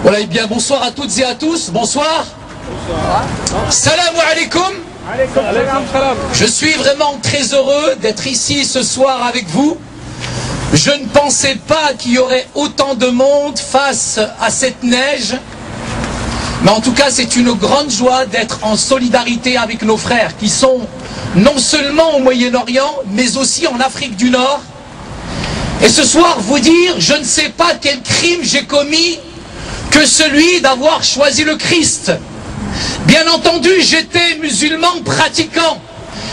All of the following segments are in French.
Voilà, et bien bonsoir à toutes et à tous, bonsoir. Bonsoir. Salam alaikum. Je suis vraiment très heureux d'être ici ce soir avec vous. Je ne pensais pas qu'il y aurait autant de monde face à cette neige. Mais en tout cas, c'est une grande joie d'être en solidarité avec nos frères qui sont non seulement au Moyen-Orient, mais aussi en Afrique du Nord. Et ce soir, vous dire, je ne sais pas quel crime j'ai commis que celui d'avoir choisi le Christ. Bien entendu, j'étais musulman pratiquant.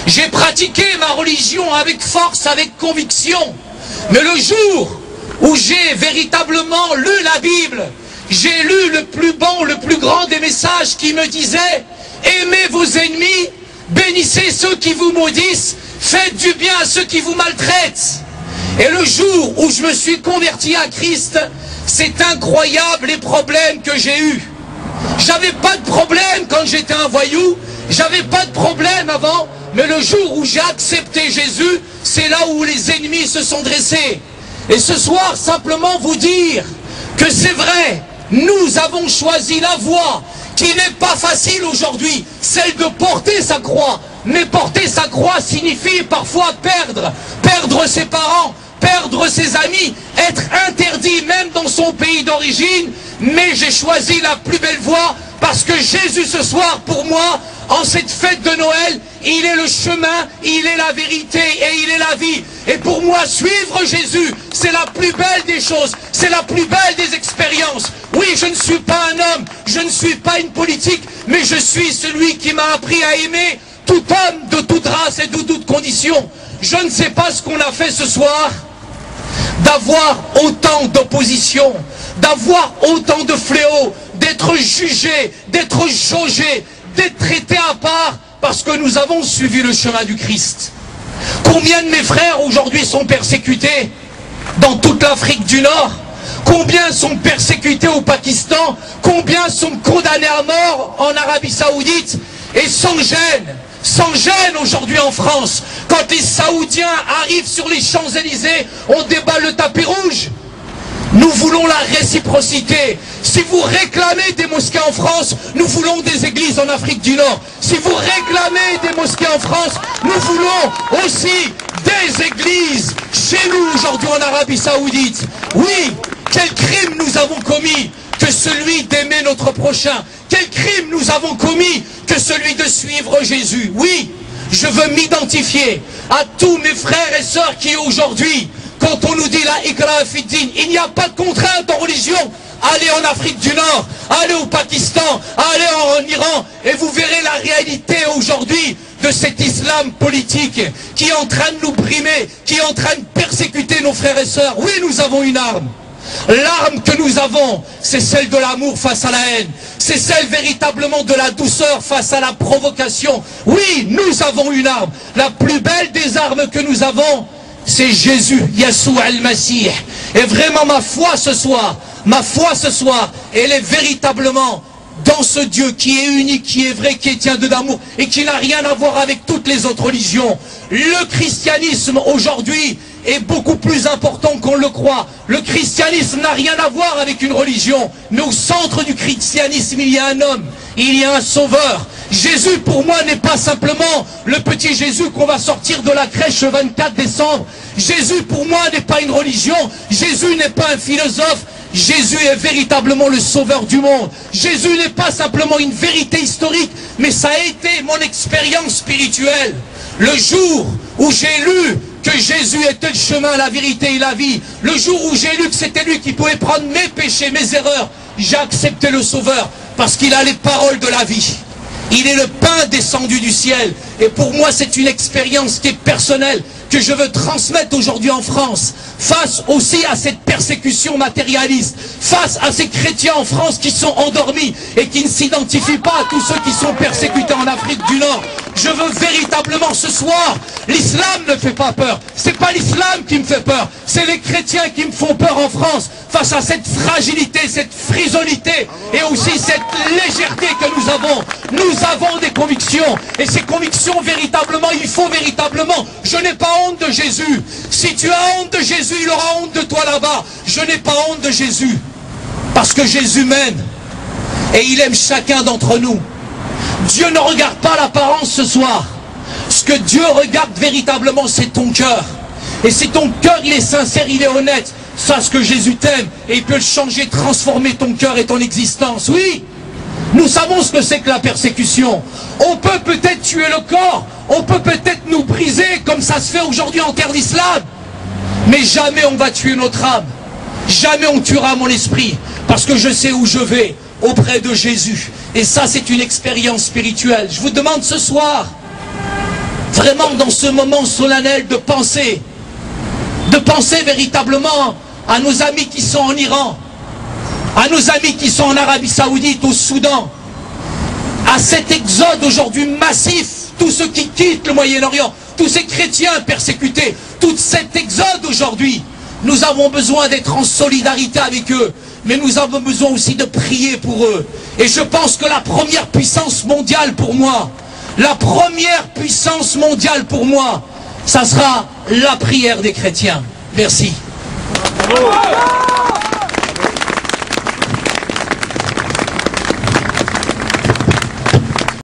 J'ai pratiqué ma religion avec force, avec conviction. Mais le jour où j'ai véritablement lu la Bible, j'ai lu le plus bon, le plus grand des messages qui me disait « Aimez vos ennemis, bénissez ceux qui vous maudissent, faites du bien à ceux qui vous maltraitent. » Et le jour où je me suis converti à Christ, c'est incroyable les problèmes que j'ai eus. J'avais pas de problème quand j'étais un voyou, j'avais pas de problème avant, mais le jour où j'ai accepté Jésus, c'est là où les ennemis se sont dressés. Et ce soir, simplement vous dire que c'est vrai, nous avons choisi la voie qui n'est pas facile aujourd'hui, celle de porter sa croix. Mais porter sa croix signifie parfois perdre ses parents, perdre ses amis, être interdit même dans son pays d'origine. Mais j'ai choisi la plus belle voie parce que Jésus ce soir pour moi, en cette fête de Noël, il est le chemin, il est la vérité et il est la vie. Et pour moi, suivre Jésus, c'est la plus belle des choses, c'est la plus belle des expériences. Oui, je ne suis pas un homme, je ne suis pas une politique, mais je suis celui qui m'a appris à aimer tout homme de toute race et de toute condition. Je ne sais pas ce qu'on a fait ce soir, d'avoir autant d'opposition, d'avoir autant de fléaux, d'être jugé, d'être jaugé, d'être traité à part, parce que nous avons suivi le chemin du Christ. Combien de mes frères aujourd'hui sont persécutés dans toute l'Afrique du Nord? Combien sont persécutés au Pakistan? Combien sont condamnés à mort en Arabie Saoudite? Et sans gêne aujourd'hui en France, quand les Saoudiens arrivent sur les Champs-Élysées, on déballe le tapis rouge. Nous voulons la réciprocité. Si vous réclamez des mosquées en France, nous voulons des églises en Afrique du Nord. Si vous réclamez des mosquées en France, nous voulons aussi des églises chez nous aujourd'hui en Arabie Saoudite. Oui, quel crime nous avons commis que celui d'aimer notre prochain? Quel crime nous avons commis que celui de suivre Jésus? Oui, je veux m'identifier à tous mes frères et sœurs qui aujourd'hui, quand on nous dit la ikra fiddin, il n'y a pas de contrainte en religion. Allez en Afrique du Nord, allez au Pakistan, allez en Iran, et vous verrez la réalité aujourd'hui de cet islam politique qui est en train de nous brimer, qui est en train de persécuter nos frères et sœurs. Oui, nous avons une arme. L'arme que nous avons, c'est celle de l'amour face à la haine. C'est celle véritablement de la douceur face à la provocation. Oui, nous avons une arme. La plus belle des armes que nous avons, c'est Jésus, Yeshua al-Masih. Et vraiment ma foi ce soir, elle est véritablement dans ce Dieu qui est unique, qui est vrai, qui est tient d'amour et qui n'a rien à voir avec toutes les autres religions. Le christianisme aujourd'hui est beaucoup plus important qu'on le croit. Le christianisme n'a rien à voir avec une religion, mais au centre du christianisme il y a un homme, il y a un sauveur. Jésus pour moi n'est pas simplement le petit Jésus qu'on va sortir de la crèche le 24 décembre. Jésus pour moi n'est pas une religion, Jésus n'est pas un philosophe. Jésus est véritablement le sauveur du monde. Jésus n'est pas simplement une vérité historique, mais ça a été mon expérience spirituelle. Le jour où j'ai lu que Jésus était le chemin, la vérité et la vie, le jour où j'ai lu que c'était lui qui pouvait prendre mes péchés, mes erreurs, j'ai accepté le sauveur parce qu'il a les paroles de la vie. Il est le pain descendu du ciel. Et pour moi, c'est une expérience qui est personnelle, que je veux transmettre aujourd'hui en France, face aussi à cette persécution matérialiste, face à ces chrétiens en France qui sont endormis et qui ne s'identifient pas à tous ceux qui sont persécutés en Afrique du Nord. Je veux véritablement ce soir, l'islam ne fait pas peur. C'est pas l'islam qui me fait peur, c'est les chrétiens qui me font peur en France, face à cette fragilité, cette frisonnité et aussi cette légèreté que nous avons. Nous avons des convictions et ces convictions véritablement, il faut véritablement, je n'ai pas honte de Jésus. Si tu as honte de Jésus, il aura honte de toi là-bas. Je n'ai pas honte de Jésus. Parce que Jésus m'aime. Et il aime chacun d'entre nous. Dieu ne regarde pas l'apparence ce soir. Ce que Dieu regarde véritablement, c'est ton cœur. Et si ton cœur, il est sincère, il est honnête, sache que Jésus t'aime et il peut le changer, transformer ton cœur et ton existence. Oui, nous savons ce que c'est que la persécution. On peut peut-être tuer le corps, on peut peut-être nous briser comme ça se fait aujourd'hui en terre d'islam. Mais jamais on va tuer notre âme. Jamais on tuera mon esprit. Parce que je sais où je vais, auprès de Jésus. Et ça, c'est une expérience spirituelle. Je vous demande ce soir, vraiment dans ce moment solennel, de penser véritablement à nos amis qui sont en Iran, à nos amis qui sont en Arabie Saoudite, au Soudan, à cet exode aujourd'hui massif, tous ceux qui quittent le Moyen-Orient, tous ces chrétiens persécutés, tout cet exode aujourd'hui. Nous avons besoin d'être en solidarité avec eux, mais nous avons besoin aussi de prier pour eux. Et je pense que la première puissance mondiale pour moi, la première puissance mondiale pour moi, ça sera la prière des chrétiens. Merci.